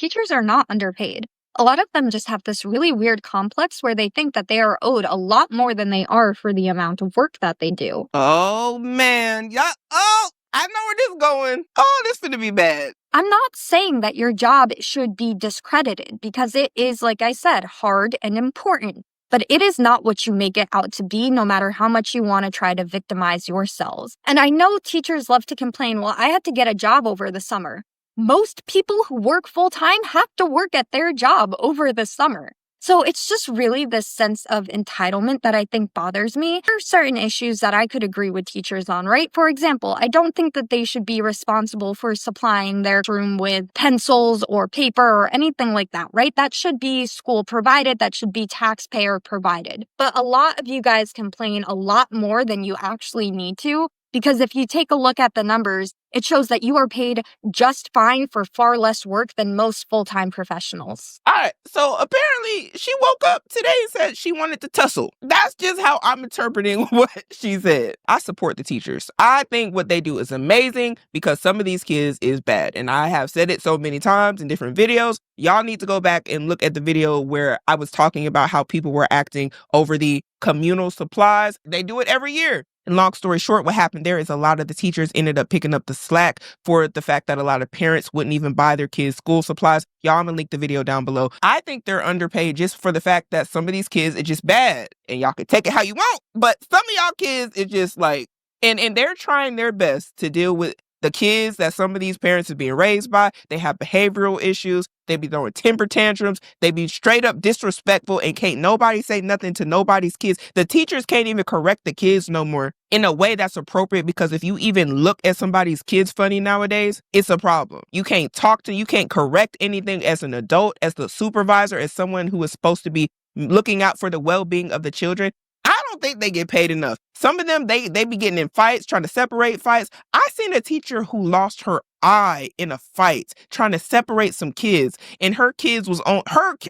teachers are not underpaid. A lot of them just have this really weird complex where they think that they are owed a lot more than they are for the amount of work that they do. Oh, man. Yeah. Oh, I know where this is going. Oh, this finna be bad. I'm not saying that your job should be discredited because it is, like I said, hard and important. But it is not what you make it out to be, no matter how much you want to try to victimize yourselves. And I know teachers love to complain, well, I had to get a job over the summer. Most people who work full-time have to work at their job over the summer. So it's just really this sense of entitlement that I think bothers me. There are certain issues that I could agree with teachers on, right? For example, I don't think that they should be responsible for supplying their room with pencils or paper or anything like that, right? That should be school provided. That should be taxpayer provided. But a lot of you guys complain a lot more than you actually need to. Because if you take a look at the numbers, it shows that you are paid just fine for far less work than most full-time professionals. All right, so apparently she woke up today and said she wanted to tussle. That's just how I'm interpreting what she said. I support the teachers. I think what they do is amazing because some of these kids is bad. And I have said it so many times in different videos. Y'all need to go back and look at the video where I was talking about how people were acting over the communal supplies. They do it every year. And long story short, what happened there is a lot of the teachers ended up picking up the slack for the fact that a lot of parents wouldn't even buy their kids school supplies. Y'all, I'm gonna link the video down below. I think they're underpaid just for the fact that some of these kids are just bad. And y'all can take it how you want. But some of y'all kids is just like, and they're trying their best to deal with the kids that some of these parents are being raised by. They have behavioral issues. They be throwing temper tantrums. They be straight up disrespectful and can't nobody say nothing to nobody's kids. The teachers can't even correct the kids no more in a way that's appropriate because if you even look at somebody's kids funny nowadays, it's a problem. You can't you can't correct anything as an adult, as the supervisor, as someone who is supposed to be looking out for the well-being of the children. I don't think they get paid enough. Some of them, they be getting in fights, trying to separate fights. I seen a teacher who lost her eye in a fight, trying to separate some kids. And her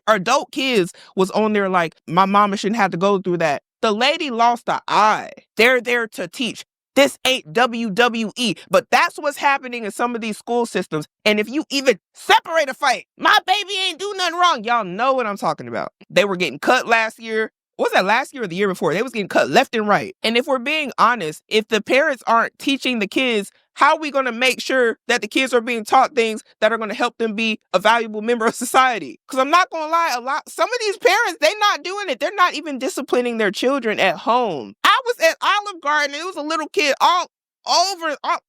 adult kids was on there like, my mama shouldn't have to go through that. The lady lost the eye. They're there to teach. This ain't WWE, but that's what's happening in some of these school systems. And if you even separate a fight, my baby ain't do nothing wrong. Y'all know what I'm talking about. They were getting cut last year. Was that last year or the year before? They was getting cut left and right. And if we're being honest, if the parents aren't teaching the kids, how are we going to make sure that the kids are being taught things that are going to help them be a valuable member of society? Because I'm not going to lie, some of these parents, they're not doing it. They're not even disciplining their children at home. I was at Olive Garden and it was a little kid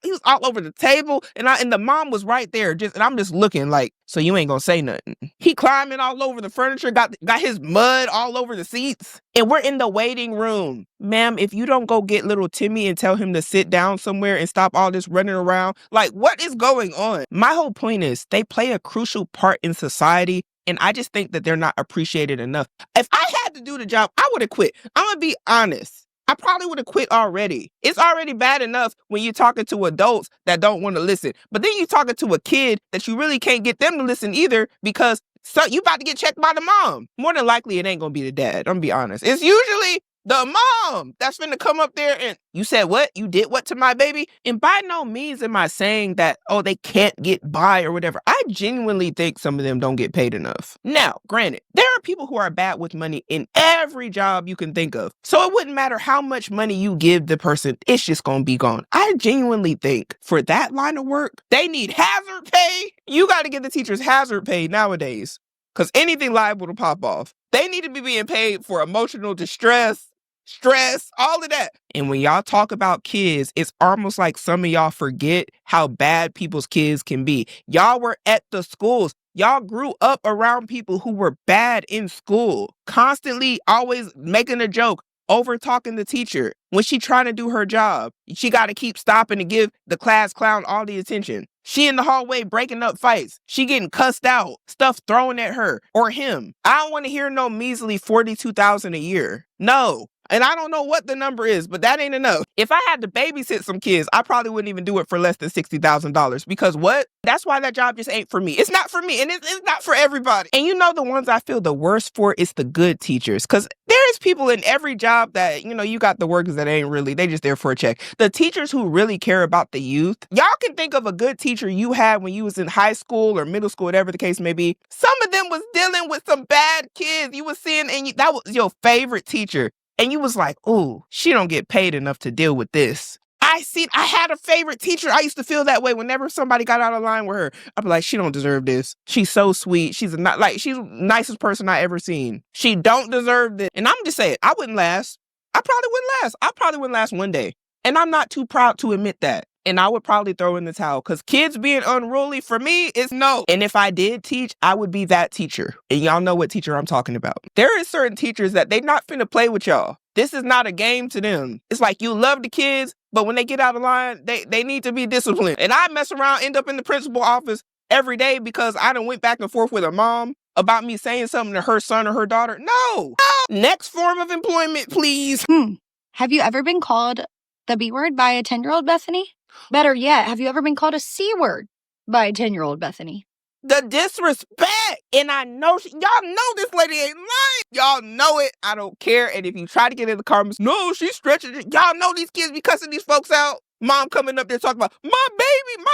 he was all over the table and the mom was right there and I'm just looking like, so you ain't gonna say nothing. He climbing all over the furniture, got his mud all over the seats, and we're in the waiting room. Ma'am, if you don't go get little Timmy and tell him to sit down somewhere and stop all this running around, like what is going on? My whole point is they play a crucial part in society. And I just think that they're not appreciated enough. If I had to do the job, I would have quit. I'm gonna be honest. I probably would have quit already. It's already bad enough when you're talking to adults that don't want to listen. But then you're talking to a kid that you really can't get them to listen either because you about to get checked by the mom. More than likely, it ain't going to be the dad. I'm going to be honest. It's usually the mom that's finna come up there and you said what? You did what to my baby? And by no means am I saying that, oh, they can't get by or whatever. I genuinely think some of them don't get paid enough. Now, granted, there are people who are bad with money in every job you can think of. So it wouldn't matter how much money you give the person, it's just gonna be gone. I genuinely think for that line of work, they need hazard pay. You gotta give the teachers hazard pay nowadays because anything liable to pop off. They need to be being paid for emotional distress, stress, all of that. And when y'all talk about kids, it's almost like some of y'all forget how bad people's kids can be. Y'all were at the schools. Y'all grew up around people who were bad in school, constantly always making a joke, over talking the teacher. When she trying to do her job, she got to keep stopping to give the class clown all the attention. She in the hallway breaking up fights. She getting cussed out, stuff thrown at her or him. I don't want to hear no measly $42,000 a year. No. And I don't know what the number is, but that ain't enough. If I had to babysit some kids, I probably wouldn't even do it for less than $60,000 because what? That's why that job just ain't for me. It's not for me, and it's not for everybody. And you know the ones I feel the worst for is the good teachers, because there is people in every job that, you got the workers that ain't really, they just there for a check. The teachers who really care about the youth, y'all can think of a good teacher you had when you was in high school or middle school, whatever the case may be. Some of them was dealing with some bad kids. You was seeing, and that was your favorite teacher. And you was like, ooh, she don't get paid enough to deal with this. I had a favorite teacher. I used to feel that way whenever somebody got out of line with her. I'd be like, she don't deserve this. She's so sweet. She's the nicest person I ever seen. She don't deserve this. And I'm just saying, I wouldn't last. I probably wouldn't last one day. And I'm not too proud to admit that. And I would probably throw in the towel because kids being unruly for me is no. And if I did teach, I would be that teacher. And y'all know what teacher I'm talking about. There is certain teachers that they not finna play with y'all. This is not a game to them. It's like you love the kids, but when they get out of line, they need to be disciplined. And I mess around, end up in the principal office every day because I done went back and forth with a mom about me saying something to her son or her daughter. No. Next form of employment, please. Have you ever been called the B word by a 10-year-old, Bethany? Better yet, have you ever been called a C word by a 10-year-old, Bethany? The disrespect. And I know, y'all know this lady ain't lying. Y'all know it. I don't care. And if you try to get in the comments, no, she's stretching it. Y'all know these kids be cussing these folks out. Mom coming up there talking about, my baby's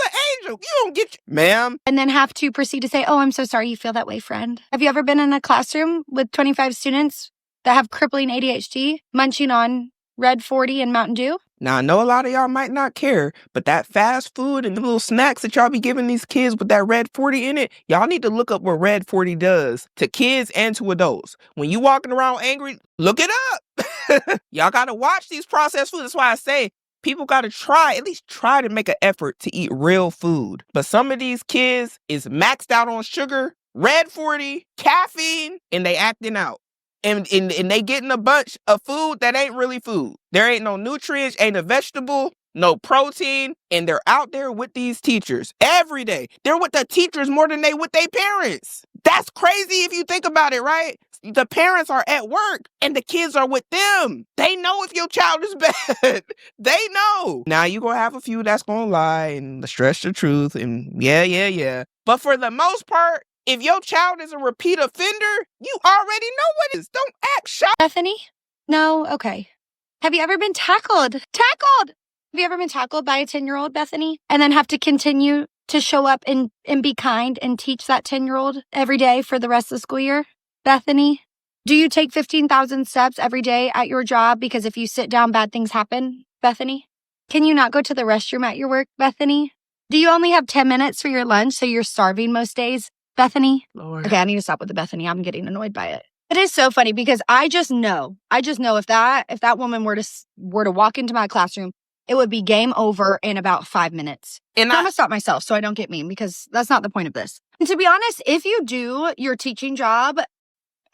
an angel. You don't get ma'am. And then have to proceed to say, oh, I'm so sorry you feel that way, friend. Have you ever been in a classroom with 25 students that have crippling ADHD, munching on Red 40 and Mountain Dew? Now, I know a lot of y'all might not care, but that fast food and the little snacks that y'all be giving these kids with that Red 40 in it, y'all need to look up what Red 40 does to kids and to adults. When you walking around angry, look it up. Y'all got to watch these processed foods. That's why I say people got to at least try to make an effort to eat real food. But some of these kids is maxed out on sugar, Red 40, caffeine, and they acting out. And they getting a bunch of food that ain't really food. There ain't no nutrients, ain't a vegetable, no protein, and they're out there with these teachers every day. They're with the teachers more than they with their parents. That's crazy if you think about it, right? The parents are at work and the kids are with them. They know if your child is bad. They know. Now you gonna have a few that's gonna lie and stretch the truth and yeah. But for the most part, if your child is a repeat offender, you already know what it is. Don't act shy. Bethany? No? Okay. Have you ever been tackled? Have you ever been tackled by a 10-year-old, Bethany? And then have to continue to show up and be kind and teach that 10-year-old every day for the rest of the school year? Bethany? Do you take 15,000 steps every day at your job because if you sit down, bad things happen? Bethany? Can you not go to the restroom at your work, Bethany? Do you only have 10 minutes for your lunch so you're starving most days? Bethany? Lord. Okay, I need to stop with the Bethany. I'm getting annoyed by it. It is so funny because I just know if that woman were to walk into my classroom, it would be game over in about 5 minutes. And I'm going to stop myself so I don't get mean because that's not the point of this. And to be honest, if you do your teaching job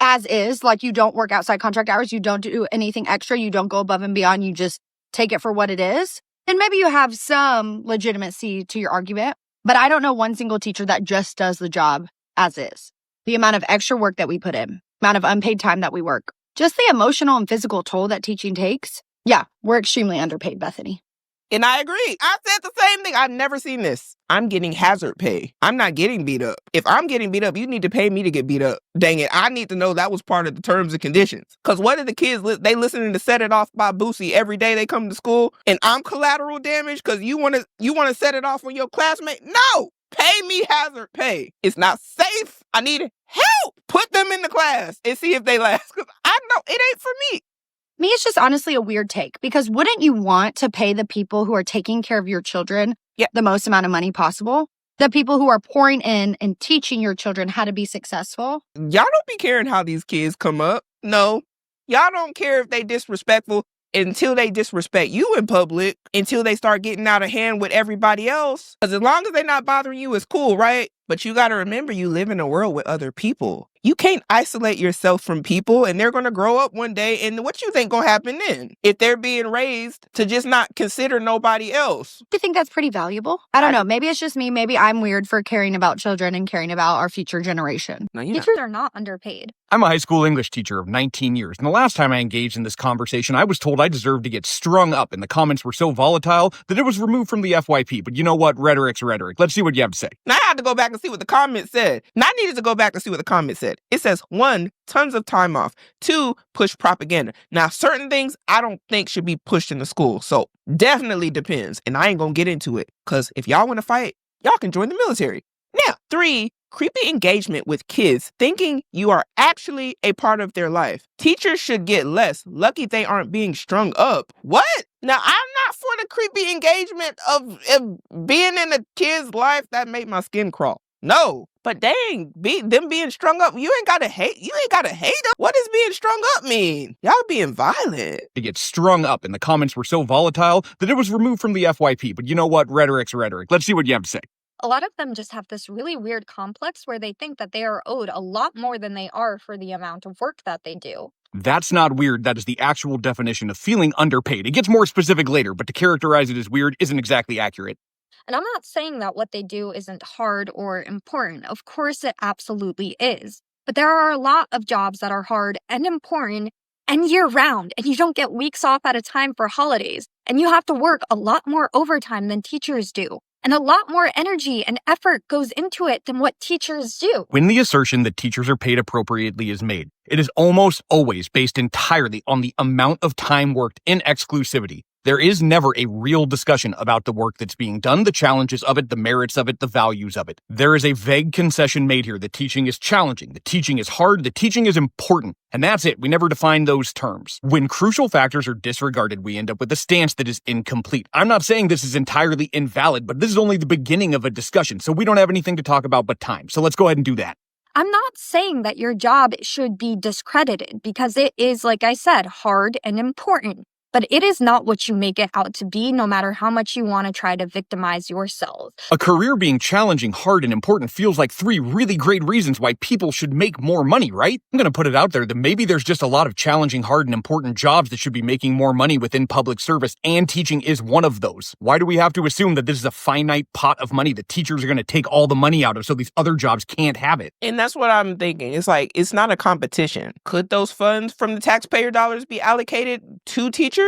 as is, like you don't work outside contract hours, you don't do anything extra, you don't go above and beyond, you just take it for what it is, then maybe you have some legitimacy to your argument. But I don't know one single teacher that just does the job as is. The amount of extra work that we put in, amount of unpaid time that we work, just the emotional and physical toll that teaching takes. Yeah, we're extremely underpaid, Bethany. And I agree. I said the same thing. I've never seen this. I'm getting hazard pay. I'm not getting beat up. If I'm getting beat up, you need to pay me to get beat up. Dang it. I need to know that was part of the terms and conditions. Because what are the kids, they listening to Set It Off by Boosie every day they come to school and I'm collateral damage because you want to set it off on your classmate? No. Pay me hazard pay. It's not safe. I need help. Put them in the class and see if they last. Because I know it ain't for me. Me, it's just honestly a weird take because wouldn't you want to pay the people who are taking care of your children the most amount of money possible? The people who are pouring in and teaching your children how to be successful? Y'all don't be caring how these kids come up. No. Y'all don't care if they disrespectful until they disrespect you in public, until they start getting out of hand with everybody else. Because as long as they're not bothering you, it's cool, right? But you got to remember, you live in a world with other people. You can't isolate yourself from people, and they're going to grow up one day, and what you think going to happen then? If they're being raised to just not consider nobody else. Do you think that's pretty valuable? I don't know. Maybe it's just me. Maybe I'm weird for caring about children and caring about our future generation. No, Teachers are not underpaid. I'm a high school English teacher of 19 years, and the last time I engaged in this conversation, I was told I deserved to get strung up, and the comments were so volatile that it was removed from the FYP. But you know what? Rhetoric's rhetoric. Let's see what you have to say. Now I had to go back and see what the comment said. Now I needed to go back and see what the comment said. It says, 1, tons of time off. 2, push propaganda. Now, certain things I don't think should be pushed in the school. So definitely depends. And I ain't gonna get into it, because if y'all want to fight, y'all can join the military. Now, 3, creepy engagement with kids, thinking you are actually a part of their life. Teachers should get less. Lucky they aren't being strung up. What? Now, I'm not for the creepy engagement of being in a kid's life. That made my skin crawl. No. But dang, them being strung up, you ain't gotta hate them. What does being strung up mean? Y'all being violent. To get strung up, and the comments were so volatile that it was removed from the FYP. But you know what? Rhetoric's rhetoric. Let's see what you have to say. A lot of them just have this really weird complex where they think that they are owed a lot more than they are for the amount of work that they do. That's not weird. That is the actual definition of feeling underpaid. It gets more specific later, but to characterize it as weird isn't exactly accurate. And I'm not saying that what they do isn't hard or important. Of course, it absolutely is. But there are a lot of jobs that are hard and important and year-round, and you don't get weeks off at a time for holidays. And you have to work a lot more overtime than teachers do. And a lot more energy and effort goes into it than what teachers do. When the assertion that teachers are paid appropriately is made, it is almost always based entirely on the amount of time worked in exclusivity. There is never a real discussion about the work that's being done, the challenges of it, the merits of it, the values of it. There is a vague concession made here that teaching is challenging, that teaching is hard, that teaching is important. And that's it. We never define those terms. When crucial factors are disregarded, we end up with a stance that is incomplete. I'm not saying this is entirely invalid, but this is only the beginning of a discussion, so we don't have anything to talk about but time. So let's go ahead and do that. I'm not saying that your job should be discredited because it is, like I said, hard and important. But it is not what you make it out to be, no matter how much you want to try to victimize yourself. A career being challenging, hard, and important feels like 3 really great reasons why people should make more money, right? I'm going to put it out there that maybe there's just a lot of challenging, hard, and important jobs that should be making more money within public service, and teaching is one of those. Why do we have to assume that this is a finite pot of money that teachers are going to take all the money out of so these other jobs can't have it? And that's what I'm thinking. It's like, it's not a competition. Could those funds from the taxpayer dollars be allocated to teachers?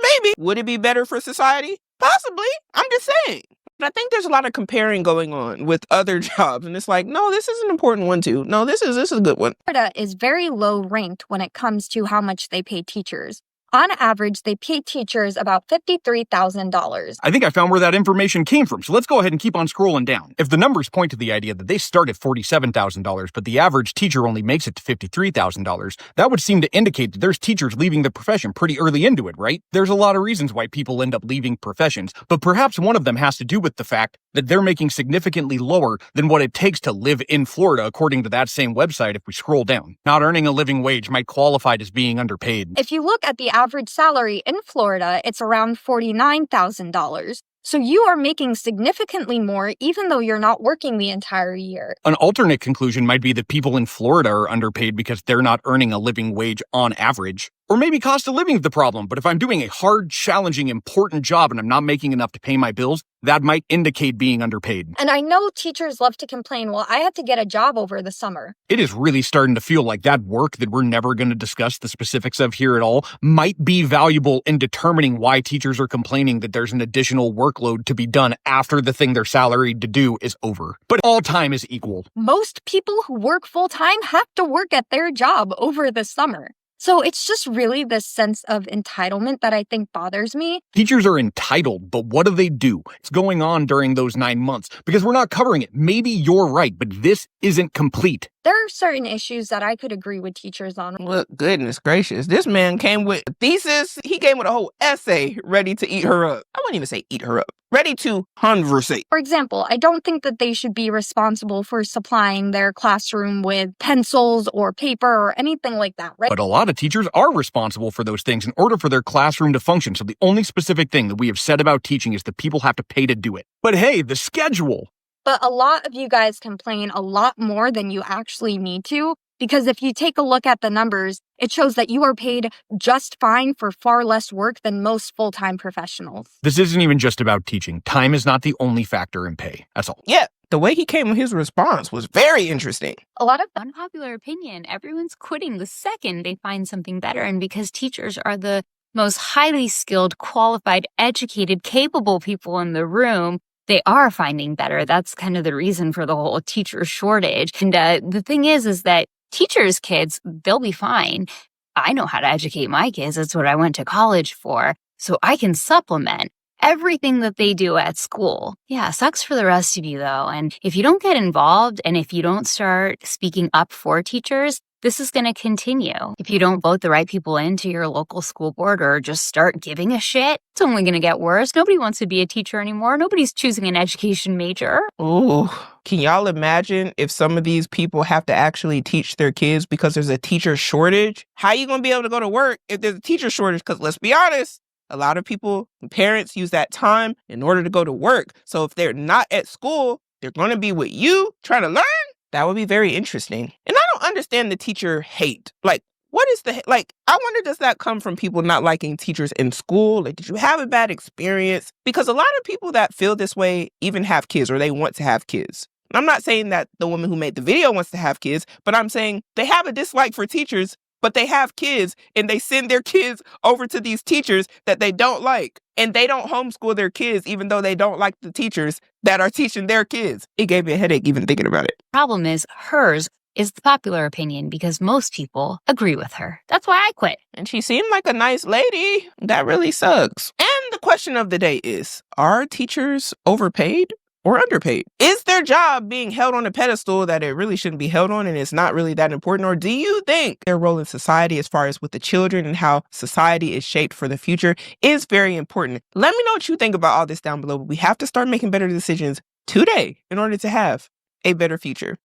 Maybe. Would it be better for society? Possibly. I'm just saying. But I think there's a lot of comparing going on with other jobs. And it's like, no, this is an important one too. No, this is a good one. Florida is very low ranked when it comes to how much they pay teachers. On average, they pay teachers about $53,000. I think I found where that information came from, so let's go ahead and keep on scrolling down. If the numbers point to the idea that they start at $47,000, but the average teacher only makes it to $53,000, that would seem to indicate that there's teachers leaving the profession pretty early into it, right? There's a lot of reasons why people end up leaving professions, but perhaps one of them has to do with the fact that they're making significantly lower than what it takes to live in Florida, according to that same website if we scroll down. Not earning a living wage might qualify as being underpaid. If you look at the average salary in Florida, it's around $49,000. So you are making significantly more even though you're not working the entire year. An alternate conclusion might be that people in Florida are underpaid because they're not earning a living wage on average. Or maybe cost of living is the problem, but if I'm doing a hard, challenging, important job and I'm not making enough to pay my bills, that might indicate being underpaid. And I know teachers love to complain, well, I had to get a job over the summer. It is really starting to feel like that work that we're never going to discuss the specifics of here at all might be valuable in determining why teachers are complaining that there's an additional workload to be done after the thing they're salaried to do is over. But all time is equal. Most people who work full-time have to work at their job over the summer. So it's just really this sense of entitlement that I think bothers me. Teachers are entitled, but what do they do? It's going on during those 9 months because we're not covering it. Maybe you're right, but this isn't complete. There are certain issues that I could agree with teachers on. Well, goodness gracious. This man came with a thesis. He came with a whole essay ready to eat her up. I wouldn't even say eat her up. Ready to conversate. For example, I don't think that they should be responsible for supplying their classroom with pencils or paper or anything like that, right? But a lot of teachers are responsible for those things in order for their classroom to function. So the only specific thing that we have said about teaching is that people have to pay to do it. But hey, the schedule. But a lot of you guys complain a lot more than you actually need to, because if you take a look at the numbers, it shows that you are paid just fine for far less work than most full-time professionals. This isn't even just about teaching. Time is not the only factor in pay. That's all. Yeah, the way he came with his response was very interesting. A lot of unpopular opinion. Everyone's quitting the second they find something better. And because teachers are the most highly skilled, qualified, educated, capable people in the room, they are finding better. That's kind of the reason for the whole teacher shortage. And the thing is that teachers' kids, they'll be fine. I know how to educate my kids. That's what I went to college for. So I can supplement everything that they do at school. Yeah, sucks for the rest of you, though. And if you don't get involved and if you don't start speaking up for teachers, this is going to continue. If you don't vote the right people into your local school board or just start giving a shit, it's only going to get worse. Nobody wants to be a teacher anymore. Nobody's choosing an education major. Ooh, can y'all imagine if some of these people have to actually teach their kids because there's a teacher shortage? How are you going to be able to go to work if there's a teacher shortage? Because let's be honest, a lot of people, parents use that time in order to go to work. So if they're not at school, they're going to be with you trying to learn? That would be very interesting. And I don't understand the teacher hate. Like, what is I wonder, does that come from people not liking teachers in school? Like, did you have a bad experience? Because a lot of people that feel this way even have kids or they want to have kids. And I'm not saying that the woman who made the video wants to have kids, but I'm saying they have a dislike for teachers, but they have kids and they send their kids over to these teachers that they don't like. And they don't homeschool their kids even though they don't like the teachers that are teaching their kids. It gave me a headache even thinking about it. Problem is, hers is the popular opinion because most people agree with her. That's why I quit. And she seemed like a nice lady. That really sucks. And the question of the day is, are teachers overpaid or underpaid? Is their job being held on a pedestal that it really shouldn't be held on and it's not really that important? Or do you think their role in society as far as with the children and how society is shaped for the future is very important? Let me know what you think about all this down below. But we have to start making better decisions today in order to have a better future.